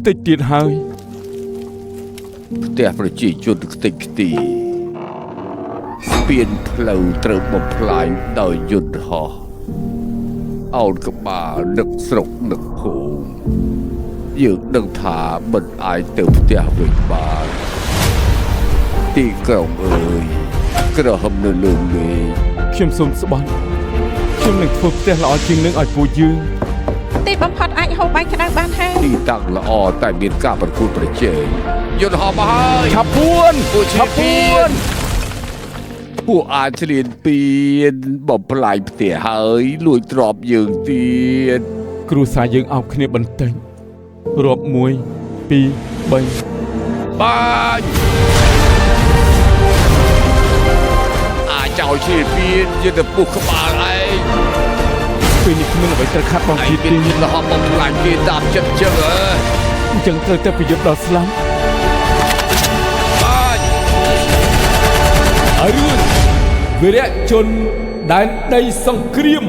ខ្ទេចទៀតហើយផ្ទះប្រជាជនខ្ទេចខ្ទីស្ពានផ្លូវត្រូវបំផ្លាញដោយយន្តហោះអោនក្បាលនឹកស្រុកនឹកភូមិយើងដឹងថាមិនអាចទៅផ្ទះវិញបានទីក្រុងអើយក្រហមនៅលើមេឃខ្ញុំសូមស្បន់ខ្ញុំនឹងធ្វើផ្ទះល្អជាងនឹងឲ្យពួកយើងទីបំផុតអាចហូបបាយក្តៅបានហើយទីតាំងល្អតែមានការប្រកួតប្រជែងយន្តហោះមកហើយឆាប់ពួនពួកអាចឆ្លៀនពៀនបំផ្លាញផ្ទះហើយលួចទ្រព្យយើងទៀតគ្រួសារយើងអោបគ្នាបន្តិចរាប់1 2 3បាញ់អាចោលឆ្លៀនពៀនយកទៅពុះក្បាលឯងពេលនេះគ្មានអ្វីត្រូវខាត់បងទៀតទេយន្តហោះបំផ្លាញគេតាមចិត្តចឹងអញ្ចឹងត្រូវតែប្រយុទ្ធដល់ស្លាប់បាញ់អរុនវីរៈជនដែនដីសង្គ្រាម